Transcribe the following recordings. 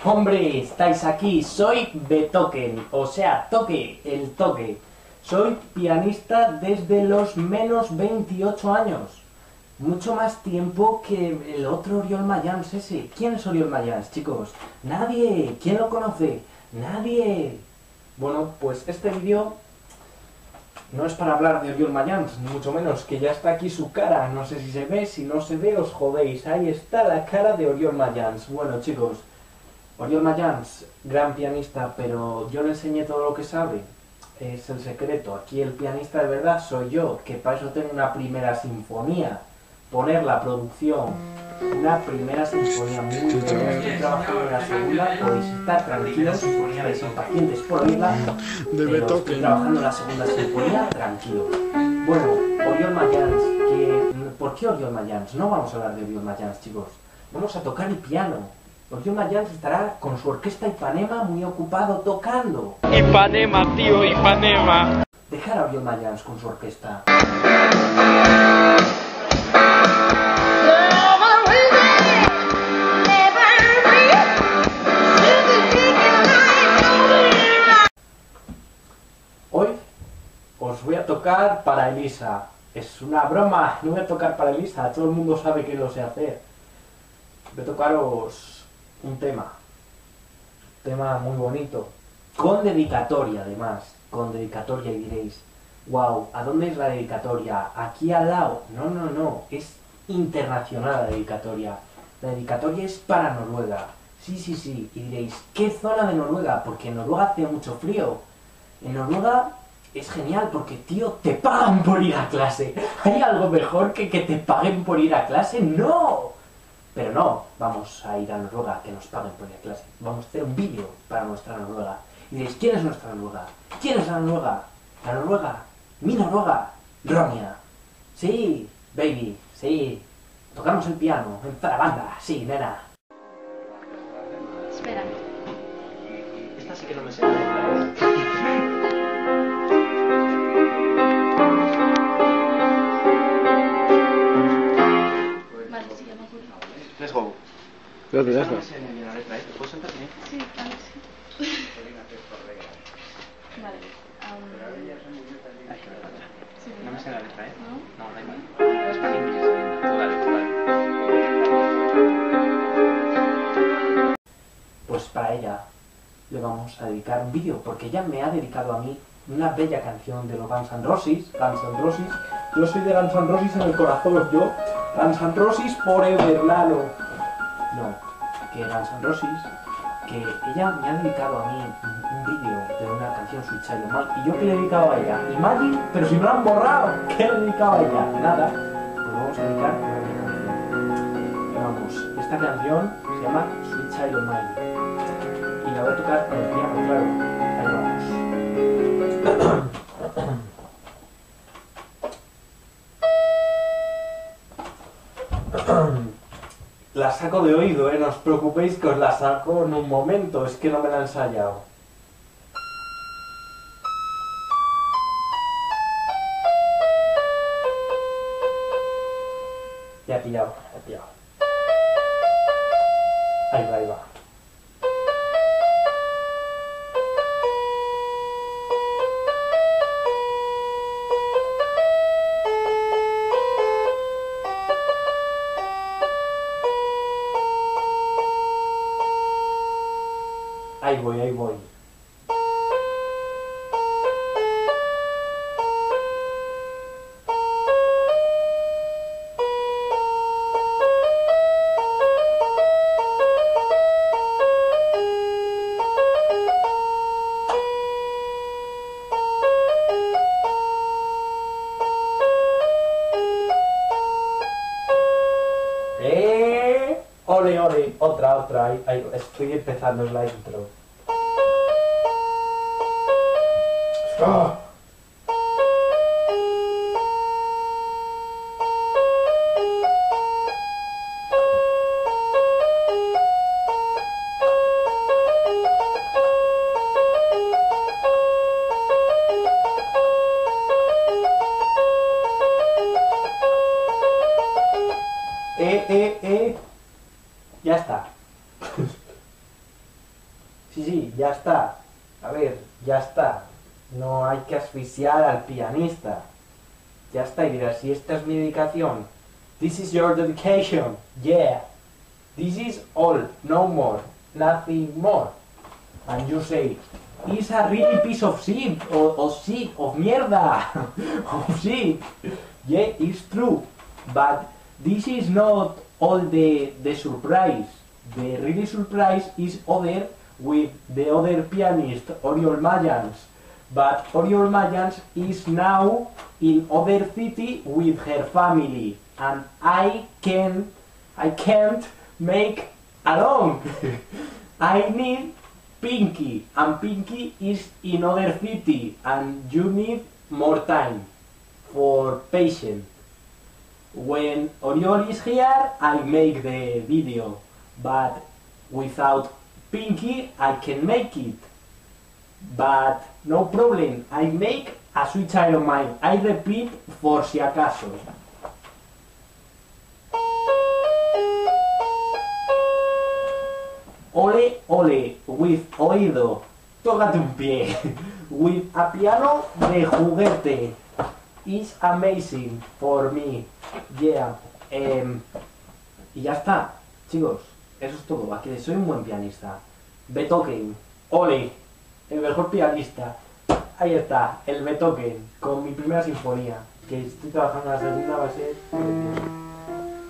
Hombre, estáis aquí, soy Beethoven, o sea, Toque, el Toque. Soy pianista desde los menos 28 años. Mucho más tiempo que el otro Oriol Mayans ese. ¿Quién es Oriol Mayans, chicos? Nadie. ¿Quién lo conoce? Nadie. Bueno, pues este vídeo no es para hablar de Oriol Mayans, ni mucho menos, que ya está aquí su cara. No sé si se ve, si no se ve os jodéis. Ahí está la cara de Oriol Mayans. Bueno, chicos, Oriol Mayans, gran pianista, pero yo le enseñé todo lo que sabe. Es el secreto. Aquí el pianista de verdad soy yo, que para eso tengo una primera sinfonía. Poner la producción, una primera sinfonía muy buena. Estoy trabajando en la segunda, podéis estar tranquilos, estáis impacientes por oírla, pero estoy trabajando en la segunda sinfonía, tranquilos. Bueno, Oriol Mayans, ¿por qué Oriol Mayans? No vamos a hablar de Oriol Mayans, chicos. Vamos a tocar el piano. Oriol Mayans estará con su orquesta Ipanema muy ocupado tocando. Ipanema, tío, Ipanema. Dejar a Oriol Mayans con su orquesta. Hoy os voy a tocar para Elisa. Es una broma, no voy a tocar para Elisa, todo el mundo sabe que lo sé hacer. Voy a tocaros un tema muy bonito, con dedicatoria además, con dedicatoria, y diréis, wow, ¿a dónde es la dedicatoria? ¿Aquí al lado? No, no, no, es internacional la dedicatoria. La dedicatoria es para Noruega. Sí, sí, sí, y diréis, ¿qué zona de Noruega? Porque en Noruega hace mucho frío. En Noruega es genial porque, tío, te pagan por ir a clase. ¿Hay algo mejor que te paguen por ir a clase? ¡No! Pero no, vamos a ir a Noruega, que nos paguen por ir a clase. Vamos a hacer un vídeo para nuestra Noruega. Y diréis, ¿quién es nuestra Noruega? ¿Quién es la Noruega? La Noruega, mi Noruega, Ronia. Sí, baby, sí. Tocamos el piano, en Zarabanda, sí, nena. Espera. Esta sí que no me sé la letra, Vale, sí, ya me acuerdo. Let's go. Esta no me sé muy bien la letra, ¿te puedo sentar bien? Sí, a ver, sí. Vale. Sí, No me sé la letra, ¿eh? ¿no? No, da igual. Es para inglés. Tú dale, tú dale. Pues para ella le vamos a dedicar un vídeo, porque ella me ha dedicado a mí una bella canción de los Guns N' Roses. Guns N' Roses. Yo soy de Guns N' Roses en el corazón, yo. Guns N' Roses forever, Lalo. No, que Guns N' Roses, que ella me ha dedicado a mí un vídeo de una canción, Sweet Child O' Mine, y yo que le he dedicado a ella. Imagine, pero si me lo han borrado, ¿qué le he dedicado a ella? Nada. Pues vamos a dedicar una bella canción. Vamos, esta canción se llama Sweet Child O' Mine. Y la voy a tocar con el piano, claro. Ahí vamos. La saco de oído, no os preocupéis que os la saco en un momento, es que no me la he ensayado. Ya he pillado, ya he pillado. Ahí va, ahí va. Ahí voy, ahí voy. Ole, ole, otra, ahí, estoy empezando, es la intro. ¡Ah! Ya está. Sí, sí, ya está. A ver, ya está. No hay que asfixiar al pianista. Ya está, y dirás, si esta es mi dedicación. This is your dedication. Yeah. This is all. No more. Nothing more. And you say, it's a really piece of shit. Of shit. Of mierda. Of shit. Yeah, it's true. But this is not all the surprise. The really surprise is other with the other pianist, Oriol Mayans. But Oriol Mayans is now in other city with her family, and I can't make alone. I need Pinky, and Pinky is in other city, and you need more time for patience. When Oriol is here, I make the video, but without Pinky, I can make it. But no problem, I make a sweet child of mine. I repeat for si acaso. Ole, ole, with oído, tócate un pie. With a piano de juguete. It's amazing for me. Yeah. Y ya está, chicos. Eso es todo. Aquí soy un buen pianista. Beethoven. Ole. El mejor pianista. Ahí está, el Beethoven. Con mi primera sinfonía. Que estoy trabajando en la segunda, va a ser precioso.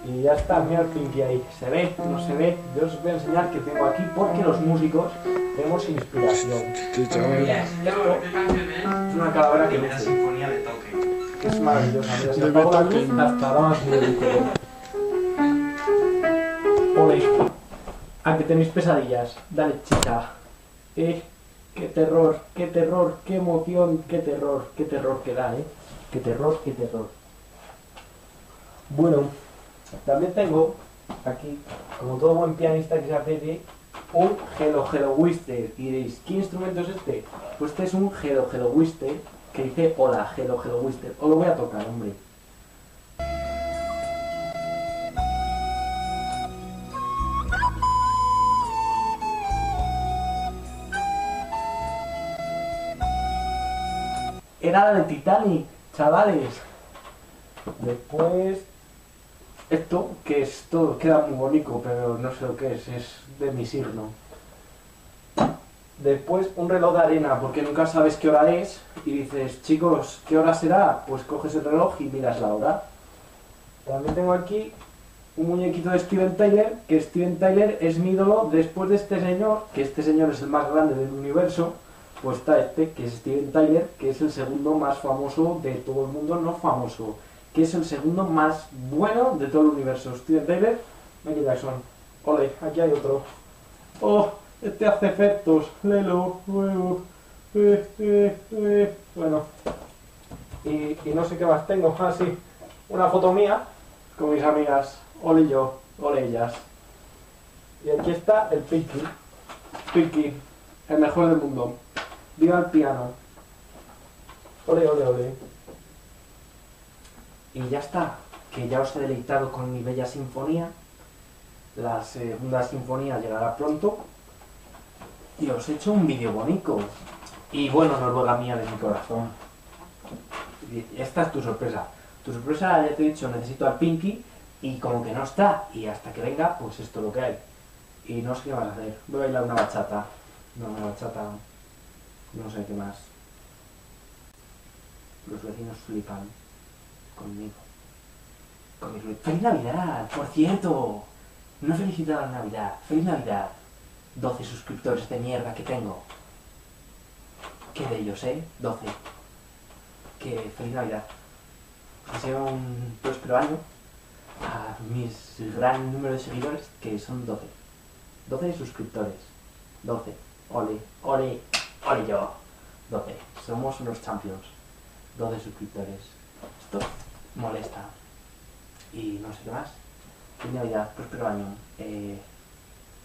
Y ya está, mira el Pinky ahí. ¿Se ve? ¿No se ve? Yo os voy a enseñar que tengo aquí porque los músicos tenemos inspiración. Mira, esto es una calavera que Primera luce. sinfonía de toque. Que es maravillosa. Mira, si apago la luz, hasta vamos a ver. Ole. ¿A que tenéis pesadillas? Dale, chica. Qué terror, qué emoción, qué terror que da, qué terror. Bueno, también tengo aquí, como todo buen pianista que se aprecie, un Hello Hello Whisper. Y diréis, ¿qué instrumento es este? Pues este es un Hello Hello Whisper que dice hola, Hello Hello Whisper. Os lo voy a tocar, hombre. Era la de Titanic, chavales. Después, esto, que esto queda muy bonito, pero no sé lo que es de mi signo. Después, un reloj de arena, porque nunca sabes qué hora es, y dices, chicos, ¿qué hora será? Pues coges el reloj y miras la hora. También tengo aquí un muñequito de Steven Tyler, que Steven Tyler es mi ídolo después de este señor, que este señor es el más grande del universo. Pues está este, que es Steven Tyler, que es el segundo más famoso de todo el mundo, no famoso, que es el segundo más bueno de todo el universo. Steven Tyler, Michael Jackson. Ole, aquí hay otro. Oh, este hace efectos. Lelo, luego. Bueno. Y no sé qué más tengo. Ah, sí. Una foto mía con mis amigas. Ole yo, ole ellas. Y aquí está el Pinky. Pinky, el mejor del mundo. Viva el piano. Ole, ole, ole. Y ya está, que ya os he deleitado con mi bella sinfonía. La segunda sinfonía llegará pronto. Y os he hecho un vídeo bonito. Y bueno, Noruega mía de mi corazón. Esta es tu sorpresa. Tu sorpresa, ya te he dicho, necesito al Pinky. Y como que no está. Y hasta que venga, pues esto es lo que hay. Y no sé qué vas a hacer. Voy a bailar una bachata. No, una bachata. No sé qué más. Los vecinos flipan conmigo. Con mi ruido. ¡Feliz Navidad! Por cierto, no he felicitado la Navidad. ¡Feliz Navidad! 12 suscriptores de mierda que tengo. ¿Qué de ellos, 12. Que feliz Navidad. Deseo un próspero año a mis gran número de seguidores, que son 12. 12 suscriptores. 12. Ole, ole. Ole yo, 12. Somos unos champions. 12 suscriptores. Esto molesta. Y no sé qué más. Feliz Navidad, próspero año.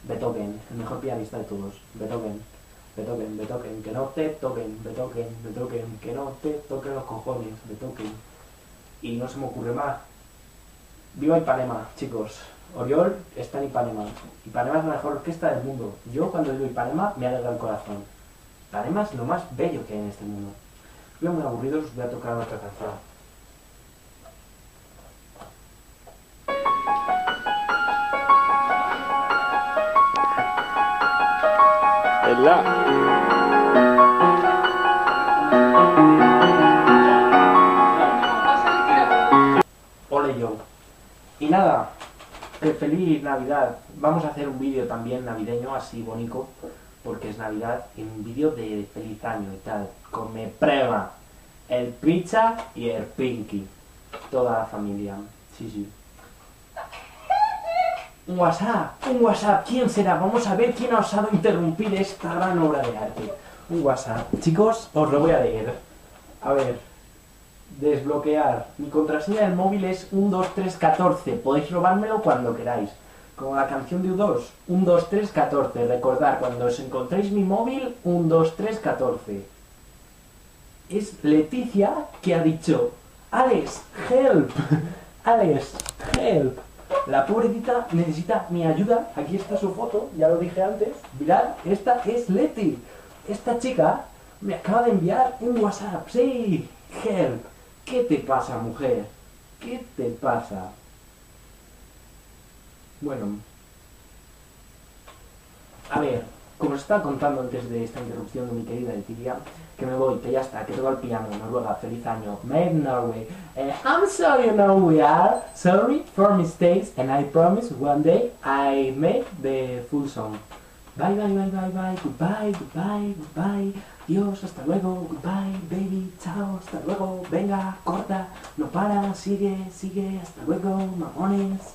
Beethoven, el mejor pianista de todos. Beethoven, que no te toquen. Beethoven, que no te toquen los cojones. Beethoven. Y no se me ocurre más. Viva Ipanema, chicos. Oriol está en Ipanema. Ipanema es la mejor orquesta del mundo. Yo cuando digo Ipanema me alegra el corazón. Ipanema es lo más bello que hay en este mundo. Estoy muy aburrido, os voy a tocar otra canción. Ole yo. Y nada, feliz Navidad. Vamos a hacer un vídeo también navideño, así bonito, porque es Navidad, y un vídeo de feliz año y tal, con mi prima, el Pizza y el Pinky, toda la familia, sí. Un WhatsApp, ¿quién será? Vamos a ver quién ha osado interrumpir esta gran obra de arte. Un WhatsApp. Chicos, os lo voy a leer. A ver, desbloquear. Mi contraseña del móvil es 12314. Podéis robármelo cuando queráis. Como la canción de U2, 12314. Recordad, cuando os encontréis mi móvil, 12314. Es Leticia que ha dicho: Alex, help. Alex, help. La pobrecita necesita mi ayuda. Aquí está su foto, ya lo dije antes. Mirad, esta es Leti. Esta chica me acaba de enviar un WhatsApp. Sí, help. ¿Qué te pasa, mujer? ¿Qué te pasa? Bueno, a ver, como os estaba contando antes de esta interrupción de mi querida Leticia, que me voy, que ya está, que toco el piano. Noruega, feliz año. Made in Norway. I'm sorry, you know we are sorry for mistakes, and I promise one day I make the full song. Bye, goodbye. Dios, hasta luego, goodbye, baby, chao, hasta luego. Venga, corta, no para, sigue, hasta luego, mamones.